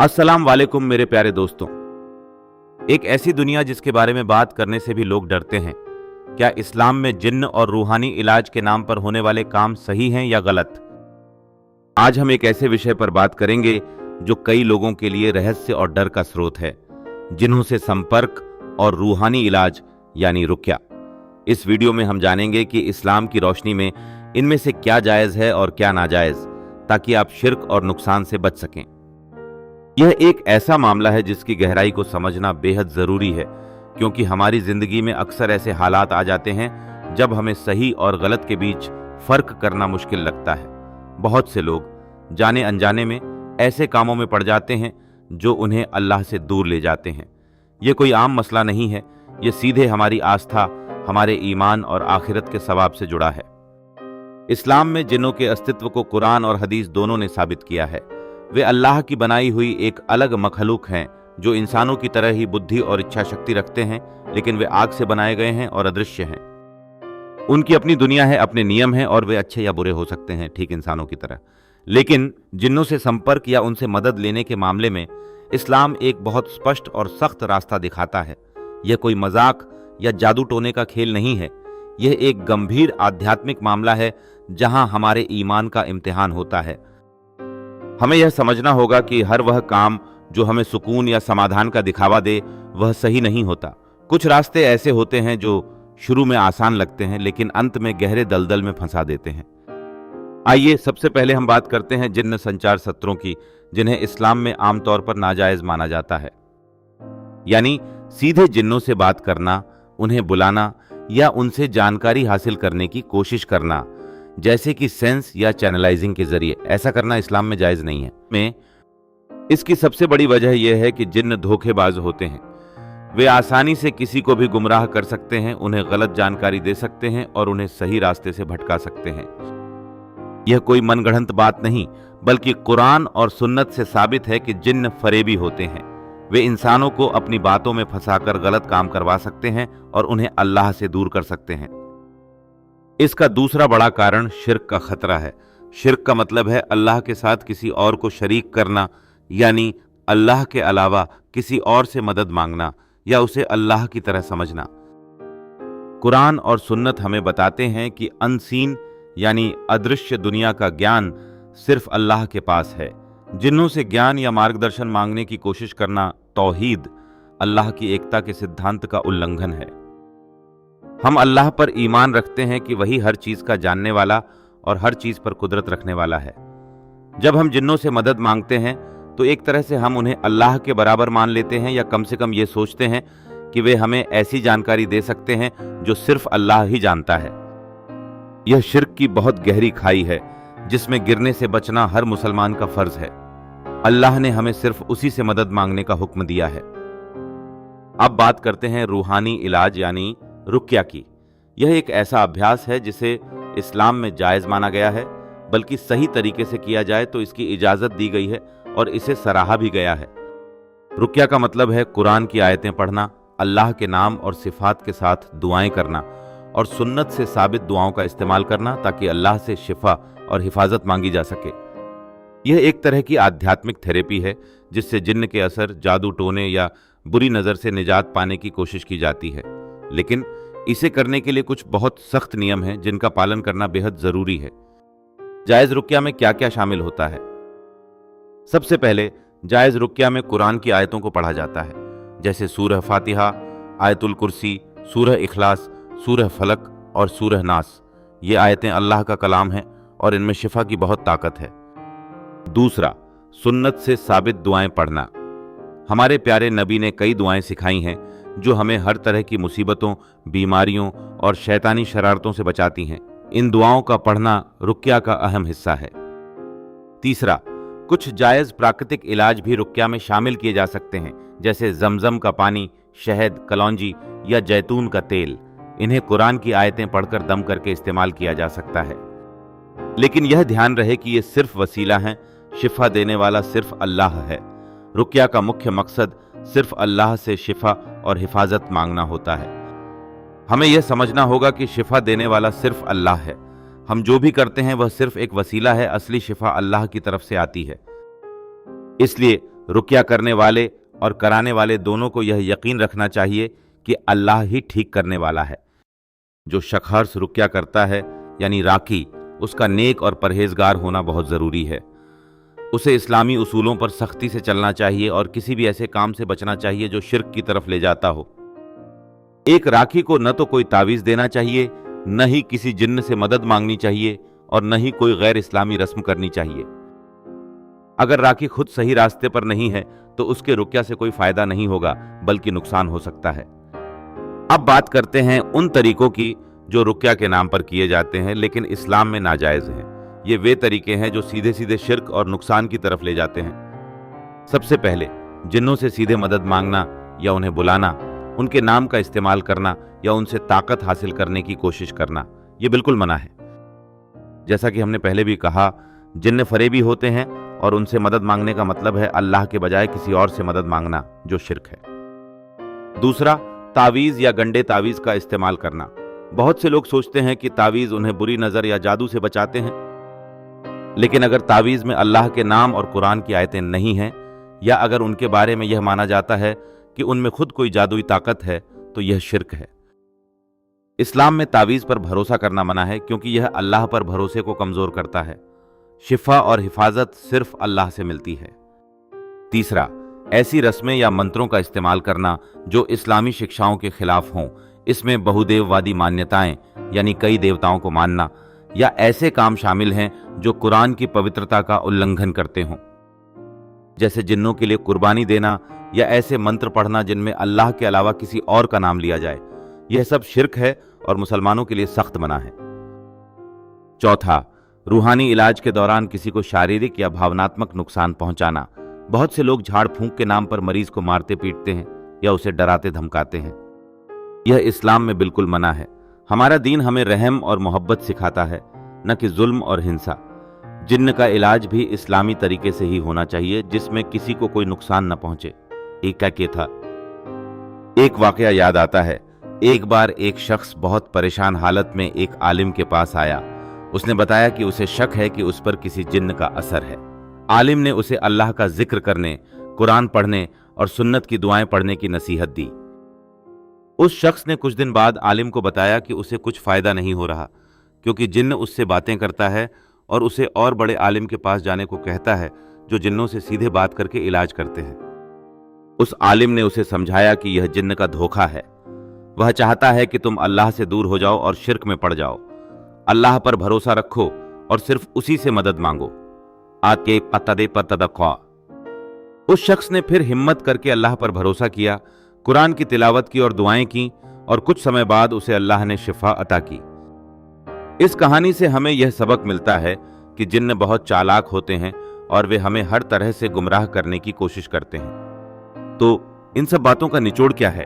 अस्सलाम वालेकुम मेरे प्यारे दोस्तों। एक ऐसी दुनिया जिसके बारे में बात करने से भी लोग डरते हैं। क्या इस्लाम में जिन्न और रूहानी इलाज के नाम पर होने वाले काम सही हैं या गलत? आज हम एक ऐसे विषय पर बात करेंगे जो कई लोगों के लिए रहस्य और डर का स्रोत है, जिन्हों से संपर्क और रूहानी इलाज यानी रुक्या। इस वीडियो में हम जानेंगे कि इस्लाम की रोशनी में इनमें से क्या जायज है और क्या नाजायज, ताकि आप शिर्क और नुकसान से बच सकें। यह एक ऐसा मामला है जिसकी गहराई को समझना बेहद जरूरी है, क्योंकि हमारी जिंदगी में अक्सर ऐसे हालात आ जाते हैं जब हमें सही और गलत के बीच फर्क करना मुश्किल लगता है। बहुत से लोग जाने अनजाने में ऐसे कामों में पड़ जाते हैं जो उन्हें अल्लाह से दूर ले जाते हैं। यह कोई आम मसला नहीं है, यह सीधे हमारी आस्था, हमारे ईमान और आखिरत के सवाब से जुड़ा है। इस्लाम में जिन्नों के अस्तित्व को कुरान और हदीस दोनों ने साबित किया है। वे अल्लाह की बनाई हुई एक अलग मखलूक हैं जो इंसानों की तरह ही बुद्धि और इच्छा शक्ति रखते हैं, लेकिन वे आग से बनाए गए हैं और अदृश्य हैं। उनकी अपनी दुनिया है, अपने नियम हैं और वे अच्छे या बुरे हो सकते हैं, ठीक इंसानों की तरह। लेकिन जिन्नों से संपर्क या उनसे मदद लेने के मामले में इस्लाम एक बहुत स्पष्ट और सख्त रास्ता दिखाता है। यह कोई मजाक या जादू टोने का खेल नहीं है, यह एक गंभीर आध्यात्मिक मामला है जहां हमारे ईमान का इम्तिहान होता है। हमें यह समझना होगा कि हर वह काम जो हमें सुकून या समाधान का दिखावा दे वह सही नहीं होता। कुछ रास्ते ऐसे होते हैं जो शुरू में आसान लगते हैं लेकिन अंत में गहरे दलदल में फंसा देते हैं। आइए सबसे पहले हम बात करते हैं जिन्न संचार सत्रों की, जिन्हें इस्लाम में आमतौर पर नाजायज माना जाता है। यानी सीधे जिन्नों से बात करना, उन्हें बुलाना या उनसे जानकारी हासिल करने की कोशिश करना, जैसे कि सेंस या चैनलाइजिंग के जरिए। ऐसा करना इस्लाम में जायज नहीं है। इसकी सबसे बड़ी वजह यह है कि जिन्न धोखेबाज होते हैं। वे आसानी से किसी को भी गुमराह कर सकते हैं, उन्हें गलत जानकारी दे सकते हैं और उन्हें सही रास्ते से भटका सकते हैं। यह कोई मनगढ़ंत बात नहीं, बल्कि कुरान और सुन्नत से साबित है कि जिन्न फरेबी होते हैं। वे इंसानों को अपनी बातों में फंसाकर गलत काम करवा सकते हैं और उन्हें अल्लाह से दूर कर सकते हैं। इसका दूसरा बड़ा कारण शिर्क का खतरा है। शिर्क का मतलब है अल्लाह के साथ किसी और को शरीक करना, यानी अल्लाह के अलावा किसी और से मदद मांगना या उसे अल्लाह की तरह समझना। कुरान और सुन्नत हमें बताते हैं कि अनसीन यानी अदृश्य दुनिया का ज्ञान सिर्फ अल्लाह के पास है। जिन्नों से ज्ञान या मार्गदर्शन मांगने की कोशिश करना तौहीद, अल्लाह की एकता के सिद्धांत का उल्लंघन है। हम अल्लाह पर ईमान रखते हैं कि वही हर चीज का जानने वाला और हर चीज पर कुदरत रखने वाला है। जब हम जिन्नों से मदद मांगते हैं तो एक तरह से हम उन्हें अल्लाह के बराबर मान लेते हैं, या कम से कम ये सोचते हैं कि वे हमें ऐसी जानकारी दे सकते हैं जो सिर्फ अल्लाह ही जानता है। यह शिर्क की बहुत गहरी खाई है जिसमें गिरने से बचना हर मुसलमान का फर्ज है। अल्लाह ने हमें सिर्फ उसी से मदद मांगने का हुक्म दिया है। अब बात करते हैं रूहानी इलाज यानी रुक्या की। यह एक ऐसा अभ्यास है जिसे इस्लाम में जायज माना गया है, बल्कि सही तरीके से किया जाए तो इसकी इजाजत दी गई है और इसे सराहा भी गया है। रुक्या का मतलब है कुरान की आयतें पढ़ना, अल्लाह के नाम और सिफात के साथ दुआएं करना और सुन्नत से साबित दुआओं का इस्तेमाल करना, ताकि अल्लाह से शिफा और हिफाजत मांगी जा सके। यह एक तरह की आध्यात्मिक थेरेपी है जिससे जिन्न के असर, जादू टोने या बुरी नजर से निजात पाने की कोशिश की जाती है। लेकिन इसे करने के लिए कुछ बहुत सख्त नियम हैं जिनका पालन करना बेहद जरूरी है। जायज रुक्या में क्या क्या शामिल होता है? सबसे पहले जायज रुक्या में कुरान की आयतों को पढ़ा जाता है, जैसे सूरह फातिहा, आयतुल कुर्सी, सूरह इखलास, सूरह फलक और सूरह नास। ये आयतें अल्लाह का कलाम है और इनमें शिफा की बहुत ताकत है। दूसरा, सुन्नत से साबित दुआएं पढ़ना। हमारे प्यारे नबी ने कई दुआएं सिखाई हैं जो हमें हर तरह की मुसीबतों, बीमारियों और शैतानी शरारतों से बचाती हैं। इन दुआओं का पढ़ना रुक्या का अहम हिस्सा है। तीसरा, कुछ जायज प्राकृतिक इलाज भी रुक्या में शामिल किए जा सकते हैं, जैसे जमजम का पानी, शहद, कलौंजी या जैतून का तेल। इन्हें कुरान की आयतें पढ़कर दम करके इस्तेमाल किया जा सकता है। लेकिन यह ध्यान रहे कि ये सिर्फ वसीला हैं, शिफा देने वाला सिर्फ अल्लाह है। रुक्या का मुख्य मकसद सिर्फ अल्लाह से शिफा और हिफाजत मांगना होता है। हमें यह समझना होगा कि शिफा देने वाला सिर्फ अल्लाह है। हम जो भी करते हैं वह सिर्फ एक वसीला है, असली शिफा अल्लाह की तरफ से आती है। इसलिए रुक्या करने वाले और कराने वाले दोनों को यह यकीन रखना चाहिए कि अल्लाह ही ठीक करने वाला है। जो शख़र्स रुक्या करता है यानी राकी, उसका नेक और परहेजगार होना बहुत ज़रूरी है। उसे इस्लामी उसूलों पर सख्ती से चलना चाहिए और किसी भी ऐसे काम से बचना चाहिए जो शिर्क की तरफ ले जाता हो। एक राखी को न तो कोई तावीज़ देना चाहिए, न ही किसी जिन्न से मदद मांगनी चाहिए और न ही कोई गैर इस्लामी रस्म करनी चाहिए। अगर राखी खुद सही रास्ते पर नहीं है तो उसके रुक्या से कोई फायदा नहीं होगा, बल्कि नुकसान हो सकता है। अब बात करते हैं उन तरीकों की जो रुक्या के नाम पर किए जाते हैं लेकिन इस्लाम में नाजायज हैं। ये वे तरीके हैं जो सीधे सीधे शिर्क और नुकसान की तरफ ले जाते हैं। सबसे पहले जिन्नों से सीधे मदद मांगना या उन्हें बुलाना, उनके नाम का इस्तेमाल करना या उनसे ताकत हासिल करने की कोशिश करना, ये बिल्कुल मना है। जैसा कि हमने पहले भी कहा, जिन्न फरेबी होते हैं और उनसे मदद मांगने का मतलब है अल्लाह के बजाय किसी और से मदद मांगना, जो शिर्क है। दूसरा, तावीज़ या गंडे तावीज़ का इस्तेमाल करना। बहुत से लोग सोचते हैं कि तावीज़ उन्हें बुरी नज़र या जादू से बचाते हैं, लेकिन अगर तावीज़ में अल्लाह के नाम और कुरान की आयतें नहीं हैं, या अगर उनके बारे में यह माना जाता है कि उनमें खुद कोई जादुई ताकत है, तो यह शिर्क है। इस्लाम में तावीज़ पर भरोसा करना मना है, क्योंकि यह अल्लाह पर भरोसे को कमज़ोर करता है। शिफा और हिफाजत सिर्फ अल्लाह से मिलती है। तीसरा, ऐसी रस्में या मंत्रों का इस्तेमाल करना जो इस्लामी शिक्षाओं के खिलाफ हों। इसमें बहुदेववादी मान्यताएं यानी कई देवताओं को मानना या ऐसे काम शामिल हैं जो कुरान की पवित्रता का उल्लंघन करते हों, जैसे जिन्नों के लिए कुर्बानी देना या ऐसे मंत्र पढ़ना जिनमें अल्लाह के अलावा किसी और का नाम लिया जाए। यह सब शिर्क है और मुसलमानों के लिए सख्त मना है। चौथा, रूहानी इलाज के दौरान किसी को शारीरिक या भावनात्मक नुकसान पहुंचाना। बहुत से लोग झाड़ फूंक के नाम पर मरीज को मारते पीटते हैं या उसे डराते धमकाते हैं। यह इस्लाम में बिल्कुल मना है। हमारा दीन हमें रहम और मोहब्बत सिखाता है, न कि जुल्म और हिंसा। जिन्न का इलाज भी इस्लामी तरीके से ही होना चाहिए, जिसमें किसी को कोई नुकसान न पहुंचे। एक था, एक वाकया याद आता है। एक बार एक शख्स बहुत परेशान हालत में एक आलिम के पास आया। उसने बताया कि उसे शक है कि उस पर किसी जिन्न का असर है। आलिम ने उसे अल्लाह का जिक्र करने, कुरान पढ़ने और सुन्नत की दुआएं पढ़ने की नसीहत दी। उस शख्स ने कुछ दिन बाद आलिम को बताया कि उसे कुछ फायदा नहीं हो रहा, क्योंकि जिन्न उससे बातें करता है और उसे और बड़े आलिम के पास जाने को कहता है जो जिन्नों से सीधे बात करके इलाज करते हैं। उस आलिम ने उसे समझाया कि यह जिन्न का धोखा है। वह चाहता है कि तुम अल्लाह से दूर हो जाओ और शिर्क में पड़ जाओ। अल्लाह पर भरोसा रखो और सिर्फ उसी से मदद मांगो। आके पतदे पतदक़ा। उस शख्स ने फिर हिम्मत करके अल्लाह पर भरोसा किया, कुरान की तिलावत की और दुआएं की, और कुछ समय बाद उसे अल्लाह ने शिफा अता की। इस कहानी से हमें यह सबक मिलता है कि जिन्न बहुत चालाक होते हैं और वे हमें हर तरह से गुमराह करने की कोशिश करते हैं। तो इन सब बातों का निचोड़ क्या है?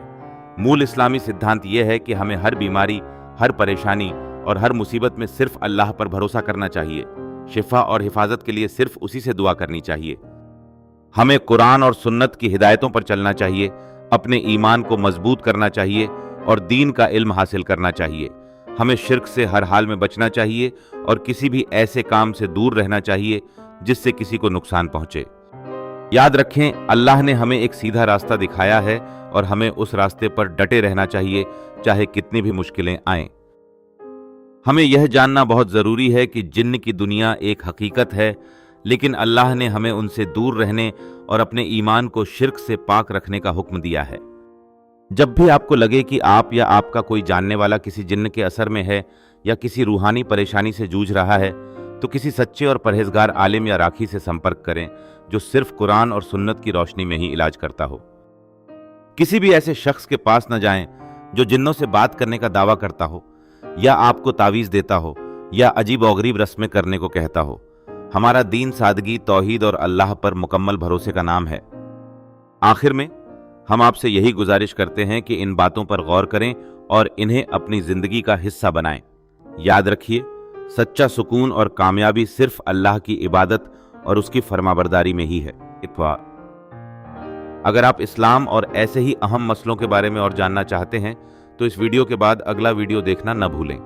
मूल इस्लामी सिद्धांत यह है कि हमें हर बीमारी, हर परेशानी और हर मुसीबत में सिर्फ अल्लाह पर भरोसा करना चाहिए। शिफा और हिफाजत के लिए सिर्फ उसी से दुआ करनी चाहिए। हमें कुरान और सुन्नत की हिदायतों पर चलना चाहिए, अपने ईमान को मजबूत करना चाहिए और दीन का इल्म हासिल करना चाहिए। हमें शिर्क से हर हाल में बचना चाहिए और किसी भी ऐसे काम से दूर रहना चाहिए जिससे किसी को नुकसान पहुंचे। याद रखें, अल्लाह ने हमें एक सीधा रास्ता दिखाया है और हमें उस रास्ते पर डटे रहना चाहिए, चाहे कितनी भी मुश्किलें आएं। हमें यह जानना बहुत जरूरी है कि जिन्न की दुनिया एक हकीकत है, लेकिन अल्लाह ने हमें उनसे दूर रहने और अपने ईमान को शिर्क से पाक रखने का हुक्म दिया है। जब भी आपको लगे कि आप या आपका कोई जानने वाला किसी जिन्न के असर में है या किसी रूहानी परेशानी से जूझ रहा है, तो किसी सच्चे और परहेजगार आलिम या राखी से संपर्क करें जो सिर्फ कुरान और सुन्नत की रोशनी में ही इलाज करता हो। किसी भी ऐसे शख्स के पास न जाएं जो जिन्नों से बात करने का दावा करता हो या आपको तावीज़ देता हो या अजीब और गरीब रस्में करने को कहता हो। हमारा दीन सादगी, तौहीद और अल्लाह पर मुकम्मल भरोसे का नाम है। आखिर में हम आपसे यही गुजारिश करते हैं कि इन बातों पर गौर करें और इन्हें अपनी जिंदगी का हिस्सा बनाएं। याद रखिए, सच्चा सुकून और कामयाबी सिर्फ अल्लाह की इबादत और उसकी फरमाबरदारी में ही है। अगर आप इस्लाम और ऐसे ही अहम मसलों के बारे में और जानना चाहते हैं तो इस वीडियो के बाद अगला वीडियो देखना न भूलें।